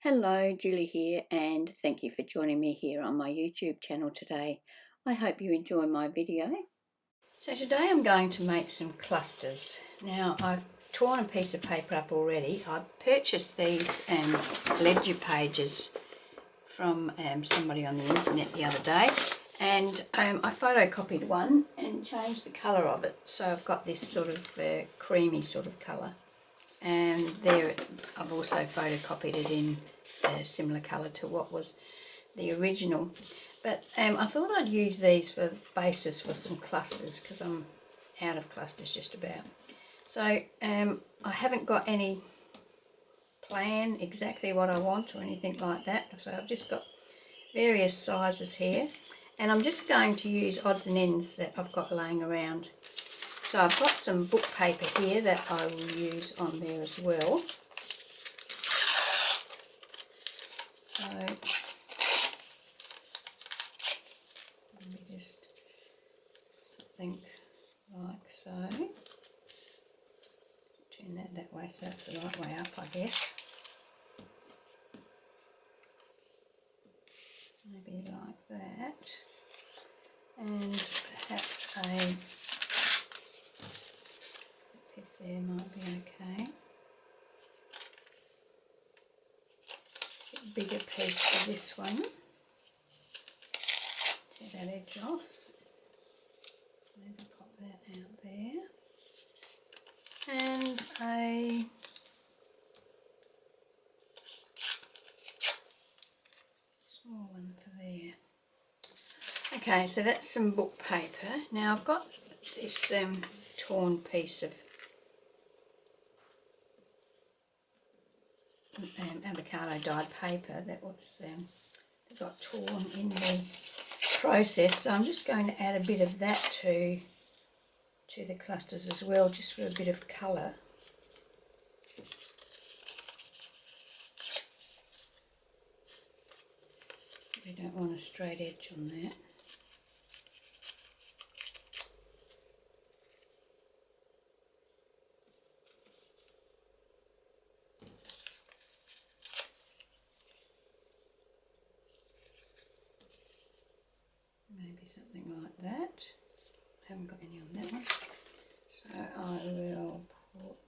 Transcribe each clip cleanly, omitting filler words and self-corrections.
Hello, Julie here, and thank you for joining me here on my YouTube channel today. I hope you enjoy my video. So today I'm going to make some clusters. Now I've torn a piece of paper up already. I purchased these ledger pages from somebody on the internet the other day, and I photocopied one and changed the colour of it. So I've got this sort of creamy sort of colour. And there I've also photocopied it in a similar colour to what was the original, but I thought I'd use these for the basis for some clusters because I'm out of clusters just about. So I haven't got any plan exactly what I want or anything like that, so I've just got various sizes here, and I'm just going to use odds and ends that I've got laying around. So I've got some book paper here that I will use on there as well. So let me just something like so. Turn that way so it's the right way up, I guess. Maybe like that. And perhaps a piece there might be okay. Bigger piece for this one. Tear that edge off. Maybe pop that out there. And a small one for there. Okay, so that's some book paper. Now I've got this torn piece of avocado dyed paper that was that got torn in the process, so I'm just going to add a bit of that to the clusters as well, just for a bit of colour. We don't want a straight edge on that. Maybe something like that. I haven't got any on that one. So I will put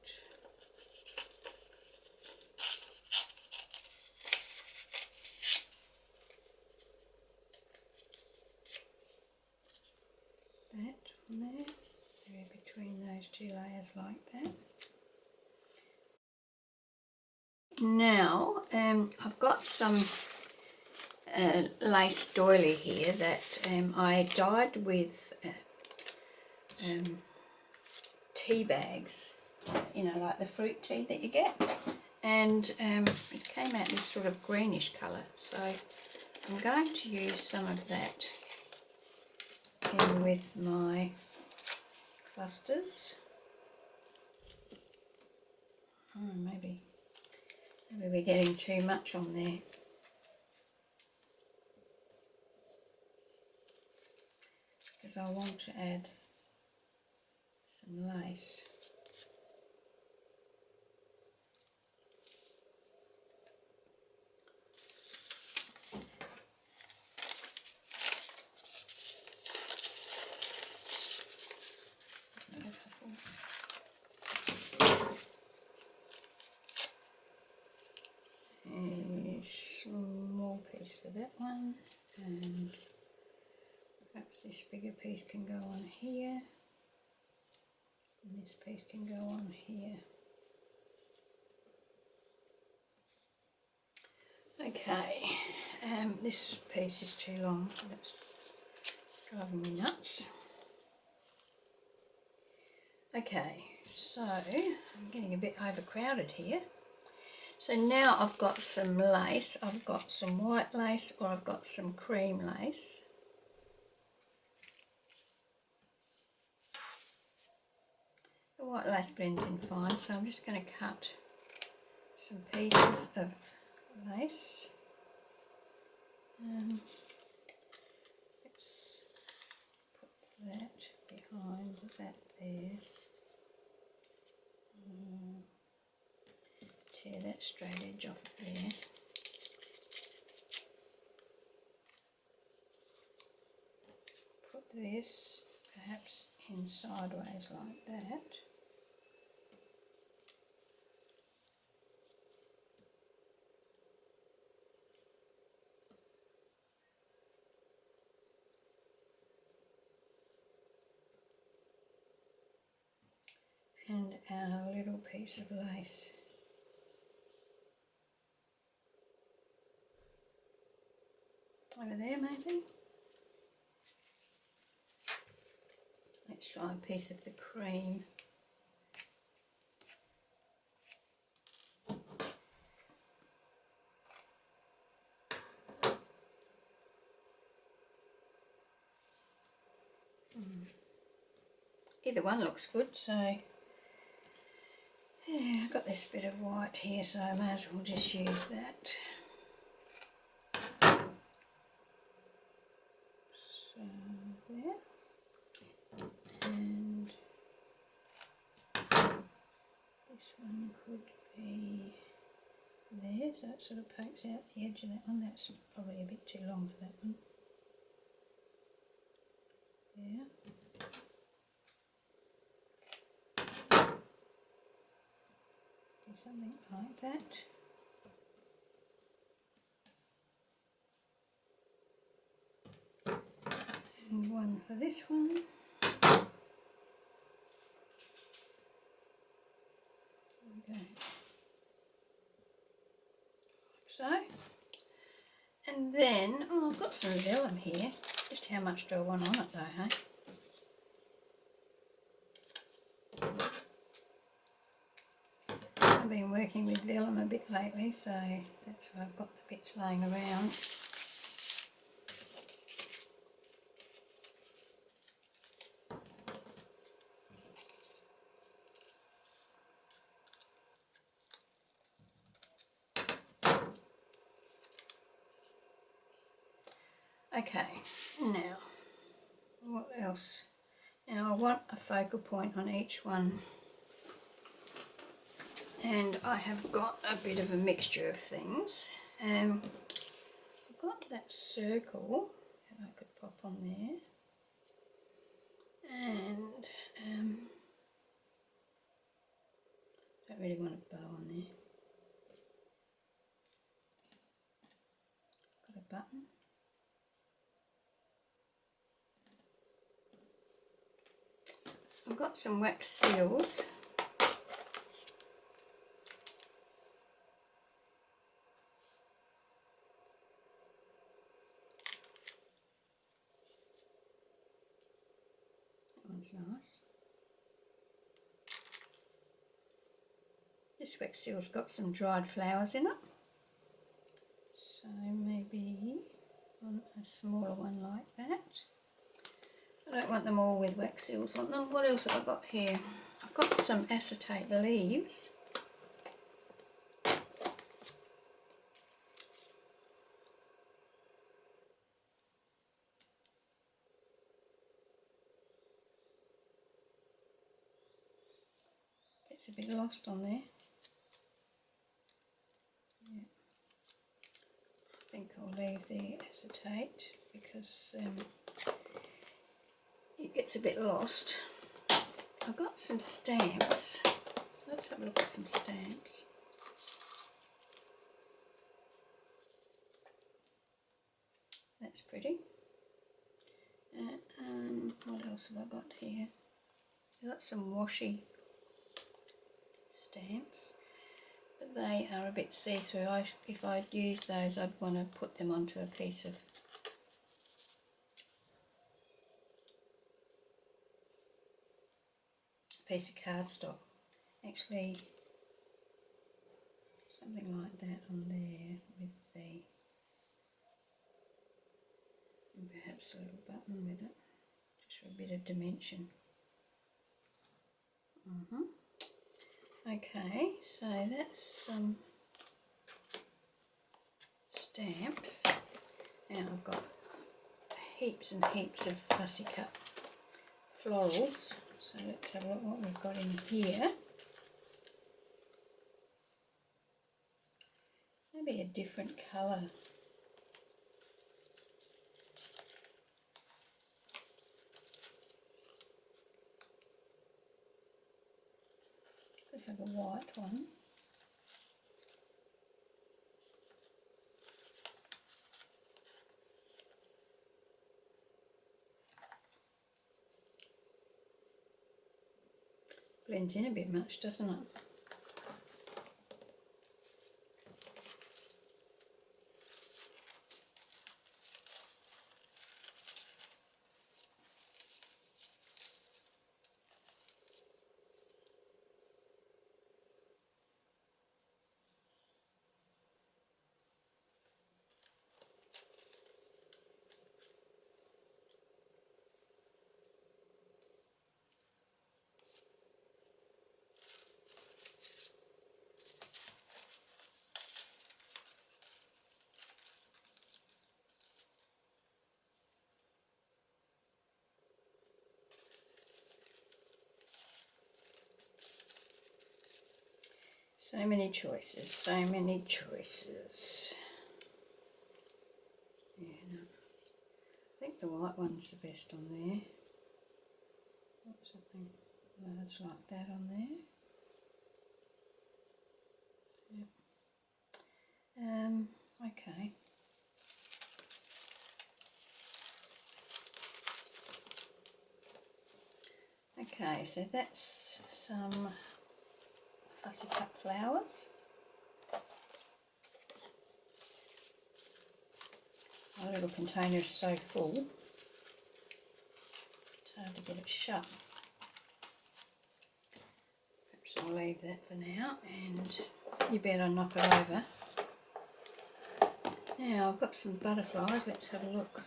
that on there, maybe between those two layers like that. Now I've got some lace doily here that I dyed with tea bags, you know, like the fruit tea that you get, and it came out this sort of greenish colour, so I'm going to use some of that in with my clusters. Oh, maybe we're getting too much on there. Because I want to add some lace. A small piece for that one, and perhaps this bigger piece can go on here, and this piece can go on here. Okay, this piece is too long, that's driving me nuts. Okay, so I'm getting a bit overcrowded here. So now I've got some lace. I've got some white lace, or I've got some cream lace. The white lace blends in fine, so I'm just going to cut some pieces of lace. Let's put that behind that there. Tear that straight edge off there. this perhaps in sideways like that. And our little piece of lace. Over there maybe. Let's try a piece of the cream. Either one looks good, so yeah, I've got this bit of white here, so I may as well just use that. So there, and this one could be there, so it sort of pokes out the edge of that one. That's probably a bit too long for that one. Yeah. Do something like that. And one for this one. Okay. Like so. And then, oh, I've got some vellum here. Just how much do I want on it though, hey? I've been working with vellum a bit lately, so that's why I've got the bits laying around. Okay, now, what else? Now I want a focal point on each one. And I have got a bit of a mixture of things. I've got that circle that I could pop on there. And don't really want a bow on there. Got a button. I've got some wax seals. That one's nice. This wax seal's got some dried flowers in it. So maybe on a smaller one like that. I don't want them all with wax seals on them. What else have I got here? I've got some acetate leaves. Gets a bit lost on there. Yeah. I think I'll leave the acetate because it gets a bit lost. I've got some stamps. Let's have a look at some stamps. That's pretty. What else have I got here? I've got some washi stamps, but they are a bit see-through. If I'd use those, I'd want to put them onto a piece of cardstock. Actually, something like that on there with the, and perhaps a little button with it, just for a bit of dimension. Okay, so that's some stamps. Now I've got heaps and heaps of fussy cut florals. So let's have a look what we've got in here. Maybe a different colour. have a white one. Blends in a bit much, doesn't it? So many choices, so many choices. Yeah, no. I think the white one's the best on there. Something large like that on there. Yep. Okay. Okay, so that's some fussy cut flowers. My little container is so full, it's hard to get it shut. Perhaps I'll leave that for now, and you better knock it over. Now I've got some butterflies, let's have a look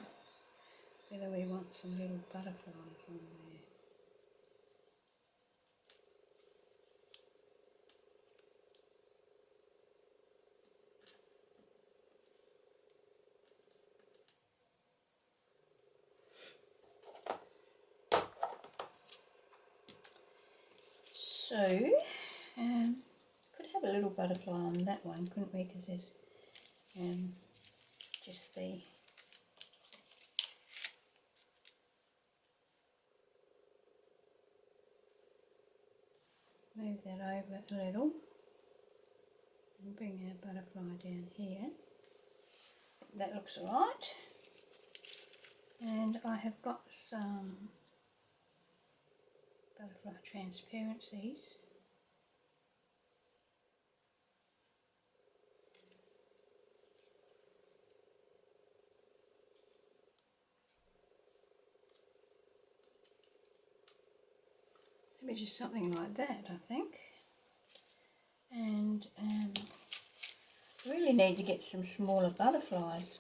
whether we want some little butterflies on there. So, could have a little butterfly on that one, couldn't we? Because there's just the move that over a little and bring our butterfly down here. That looks alright. And I have got some butterfly transparencies. Maybe just something like that, I think. And I really need to get some smaller butterflies.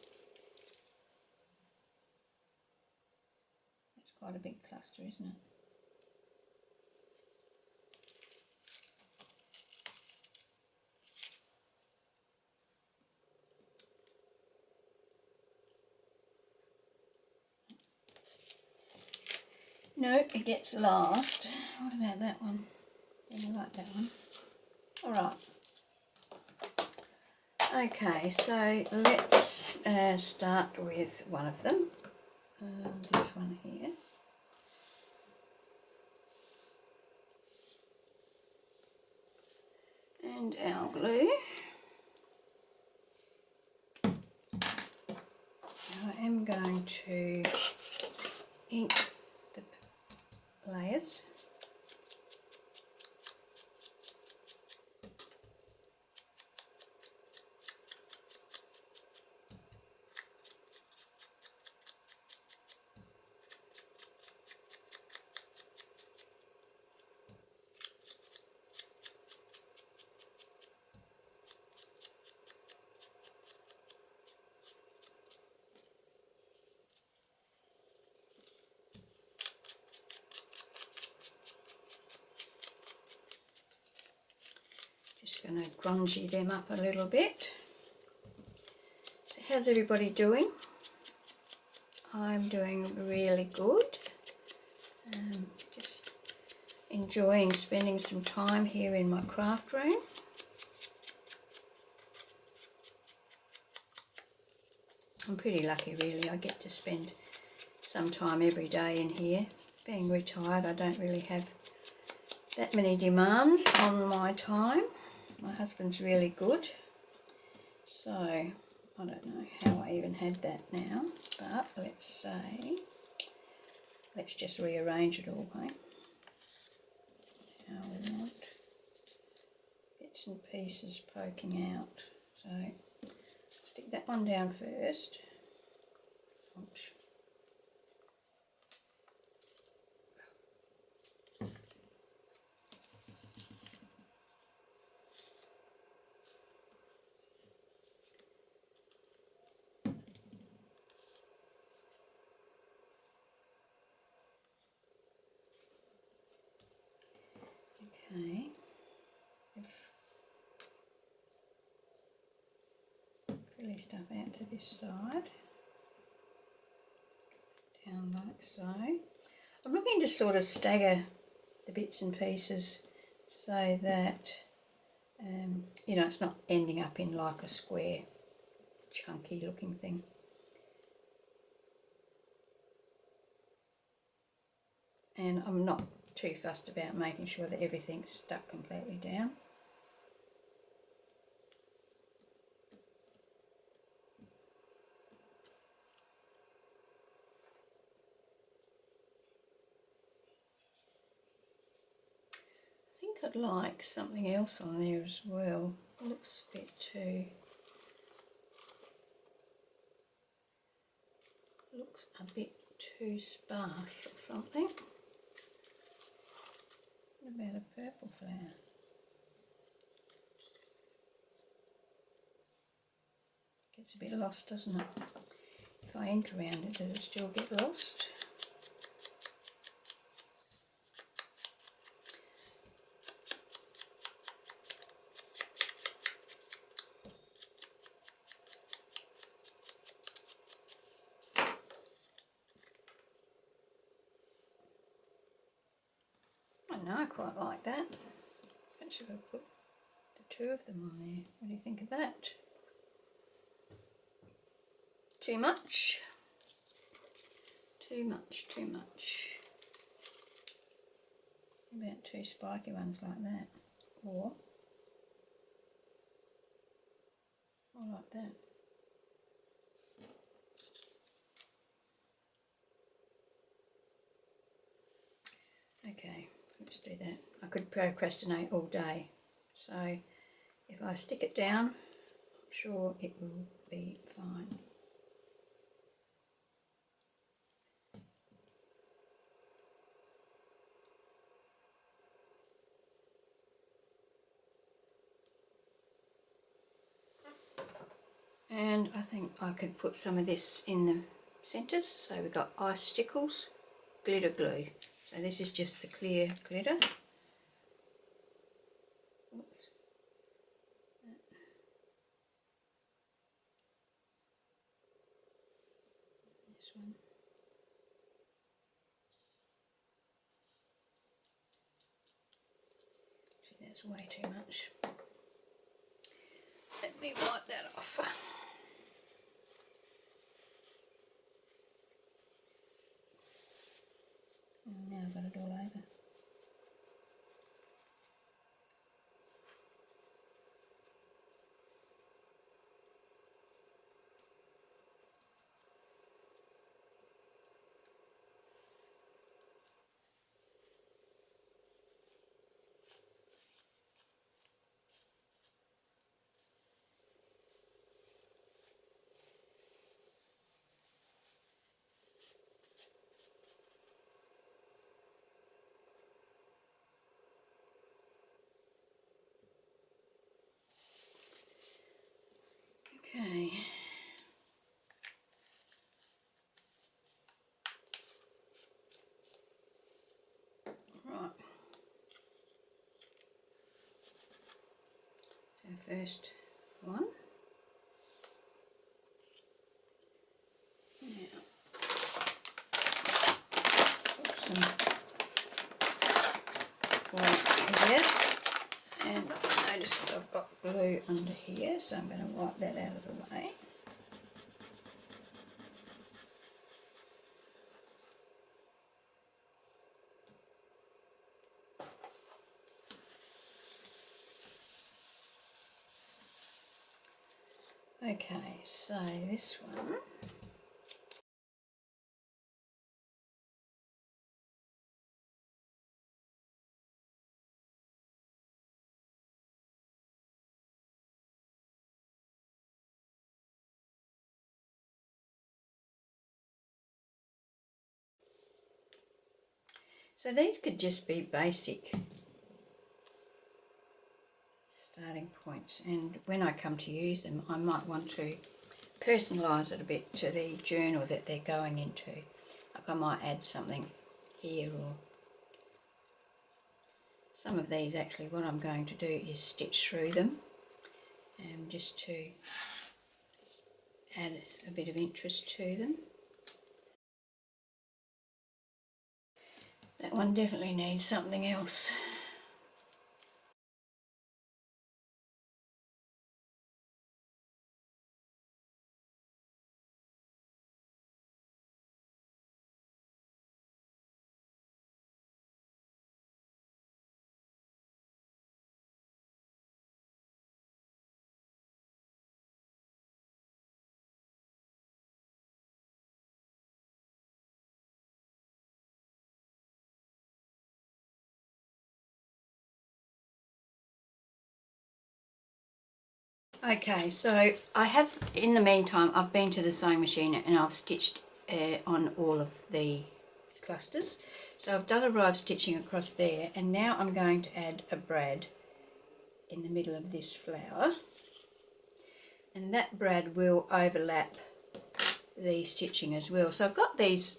That's quite a big cluster, isn't it? No, it gets last. What about that one? I like that one. Alright. Okay, so let's start with one of them. This one here. And our glue. Now I am going to ink the layers. Just going to grungy them up a little bit. So how's everybody doing? I'm doing really good. Just enjoying spending some time here in my craft room. I'm pretty lucky really, I get to spend some time every day in here. Being retired, I don't really have that many demands on my time. My husband's really good, so I don't know how I even had that now, but let's just rearrange it all, okay? Now we want bits and pieces poking out, so stick that one down first. Ouch. Okay, frilly stuff out to this side, down like so. I'm looking to sort of stagger the bits and pieces so that you know, it's not ending up in like a square, chunky looking thing. And I'm not too fussed about making sure that everything's stuck completely down. I think I'd like something else on there as well. It looks a bit too... looks a bit too sparse or something. What about a purple flower? Gets a bit lost, doesn't it? If I ink around it, does it still get lost? No, I quite like that. Actually, I'll put the two of them on there. What do you think of that? Too much? Too much, too much. What about two spiky ones like that? Or like that. Okay, let's do that. I could procrastinate all day, so if I stick it down, I'm sure it will be fine. And I think I could put some of this in the centres. So we've got icicles, glitter glue. So this is just the clear glitter. Oops. This one. Actually, that's way too much. Let me wipe that off. And now I've got it all over. Okay. Right. So first one. Now, put some whites here. And I noticed that I've got glue under here, so I'm going to wipe that out of the way. Okay, so this one. So these could just be basic starting points, and when I come to use them I might want to personalise it a bit to the journal that they're going into. Like I might add something here, or some of these actually what I'm going to do is stitch through them, just to add a bit of interest to them. That one definitely needs something else. Okay, so I have, in the meantime, I've been to the sewing machine and I've stitched on all of the clusters. So I've done a row of stitching across there, and now I'm going to add a brad in the middle of this flower, and that brad will overlap the stitching as well. So I've got these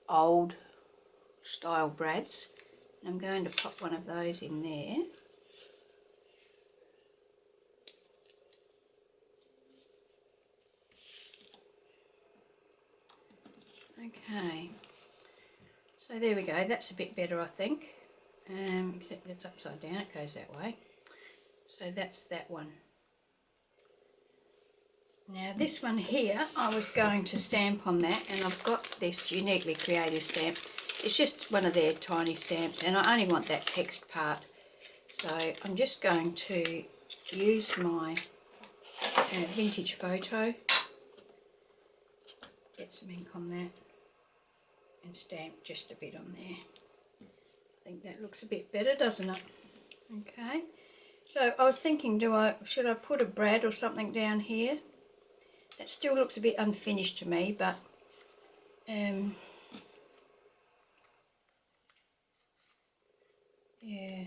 old style brads, and I'm going to pop one of those in there. Okay, so there we go, that's a bit better I think, except it's upside down, it goes that way. So that's that one. Now this one here, I was going to stamp on that, and I've got this Uniquely Creative stamp. It's just one of their tiny stamps, and I only want that text part. So I'm just going to use my vintage photo, get some ink on that, and stamp just a bit on there. I think that looks a bit better, doesn't it? Okay. So I was thinking, should I put a brad or something down here? That still looks a bit unfinished to me, but yeah,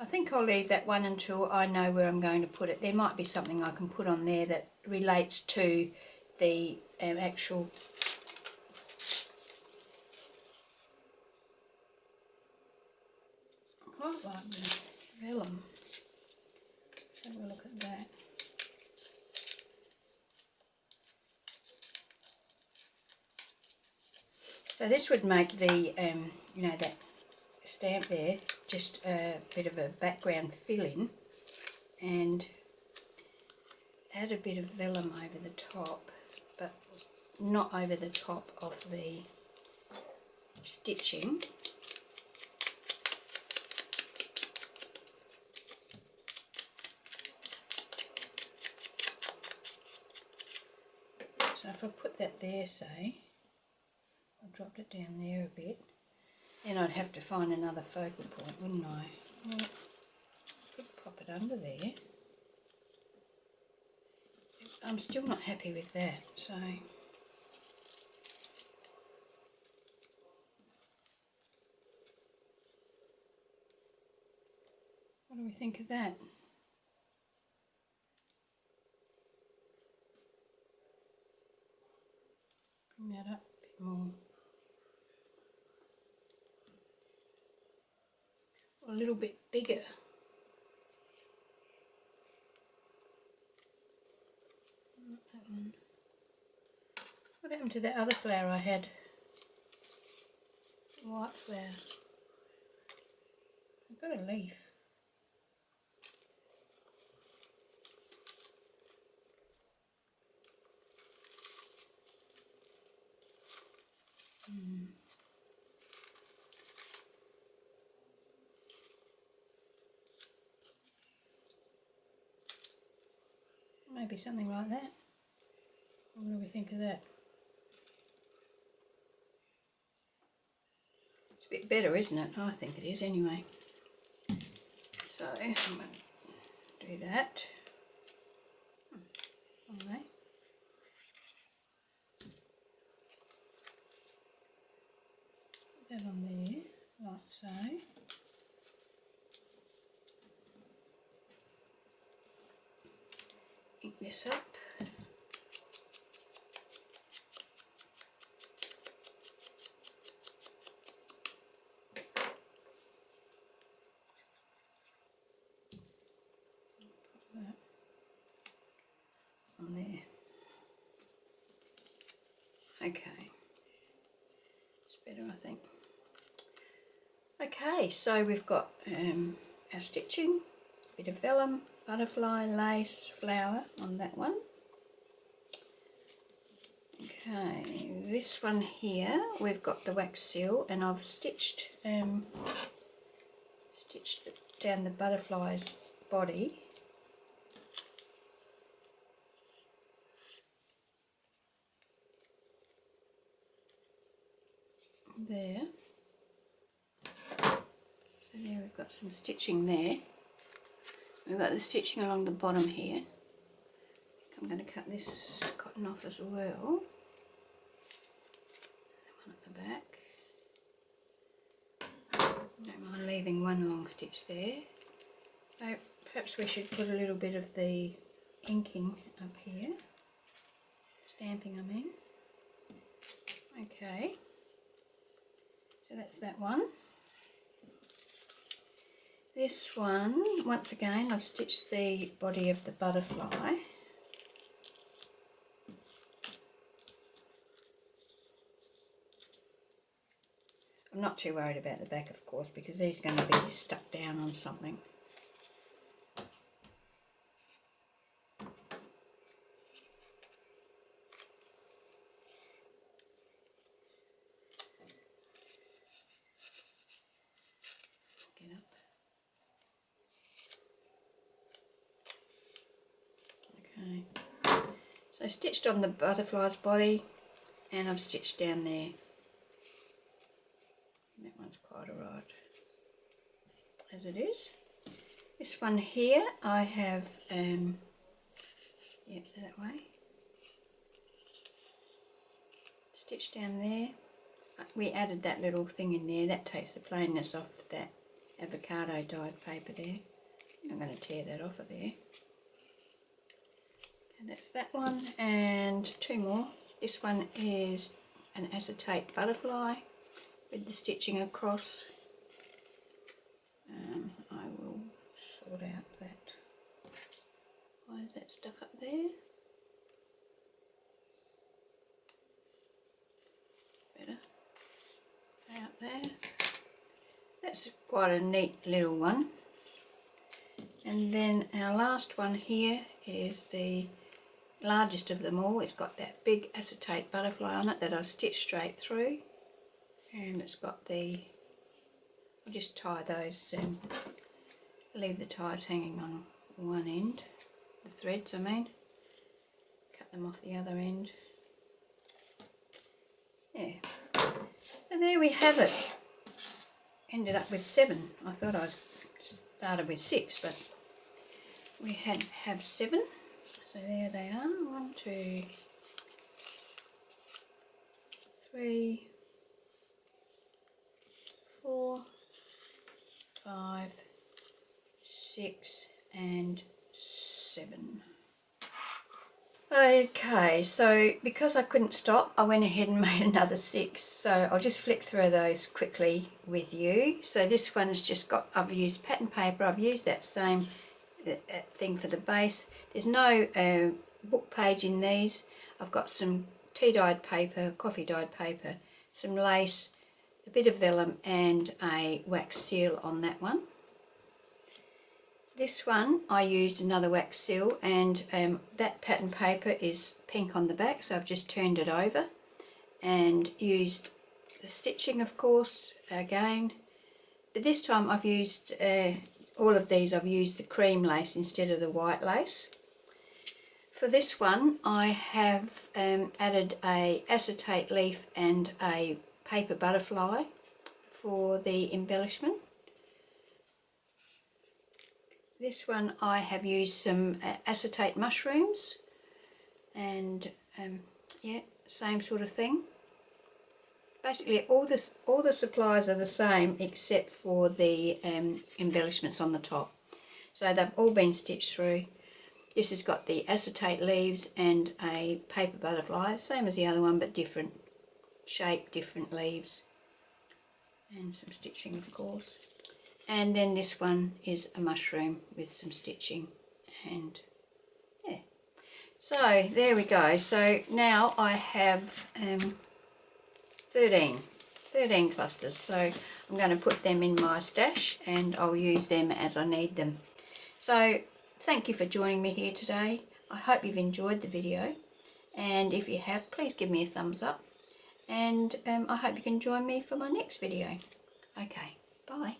I think I'll leave that one until I know where I'm going to put it. There might be something I can put on there that relates to the actual quite like the vellum. Let's have a look at that. So this would make the you know, that stamp there just a bit of a background fill-in, and add a bit of vellum over the top, but not over the top of the stitching. So if I put that there, say, I dropped it down there a bit, then I'd have to find another focal point, wouldn't I? Well, I could pop it under there. I'm still not happy with that, so what do we think of that? Bring that up a bit more. Or a little bit bigger. Not that one. What happened to that other flower I had? White flower. I've got a leaf. Maybe maybe something like that. What do we think of that? It's a bit better, isn't it? I think it is anyway. So I'm going to do that. Okay. Put that on there, like so. Ink this up. Put that on there. Okay. It's better, I think. Okay, so we've got our stitching, a bit of vellum, butterfly, lace, flower on that one. Okay, this one here we've got the wax seal, and I've stitched down the butterfly's body. There. So there we've got some stitching there. We've got the stitching along the bottom here. I'm going to cut this cotton off as well. One at the back. Don't mind leaving one long stitch there. So perhaps we should put a little bit of the inking up here. Stamping, I mean. Okay. So that's that one. This one, once again, I've stitched the body of the butterfly. I'm not too worried about the back, of course, because these are going to be stuck down on something. Get up. Okay. So I stitched on the butterfly's body, and I've stitched down there. That one's quite alright as it is. This one here I have, yep, that way. Stitched down there. We added that little thing in there, that takes the plainness off that avocado dyed paper there. I'm going to tear that off of there. And that's that one, and two more. This one is an acetate butterfly with the stitching across. I will sort out that. Why is that stuck up there? Better. Out there. That's quite a neat little one. And then our last one here is the largest of them all. It's got that big acetate butterfly on it that I've stitched straight through. And it's got the, I'll just tie those and leave the ties hanging on one end, the threads I mean, cut them off the other end. Yeah, so there we have it. Ended up with 7. I thought I started with 6, but we have 7. So there they are, 1, 2, 3, 4, 5, 6 and 7. Okay, so because I couldn't stop, I went ahead and made another 6. So I'll just flick through those quickly with you. So this one's just got, I've used pattern paper, I've used that same thing for the base. There's no book page in these. I've got some tea dyed paper, coffee dyed paper, some lace, a bit of vellum and a wax seal on that one. This one I used another wax seal, and that pattern paper is pink on the back, so I've just turned it over and used the stitching, of course, again. But this time I've used, all of these I've used the cream lace instead of the white lace. For this one I have added a acetate leaf and a paper butterfly for the embellishment. This one I have used some acetate mushrooms, and yeah, same sort of thing. Basically all the supplies are the same except for the embellishments on the top. So they've all been stitched through. This has got the acetate leaves and a paper butterfly, same as the other one but different shape, different leaves, and some stitching of course. And then this one is a mushroom with some stitching, and yeah. So there we go. So now I have 13 clusters, so I'm going to put them in my stash and I'll use them as I need them. So thank you for joining me here today. I hope you've enjoyed the video, and if you have, please give me a thumbs up, and I hope you can join me for my next video. Okay, bye.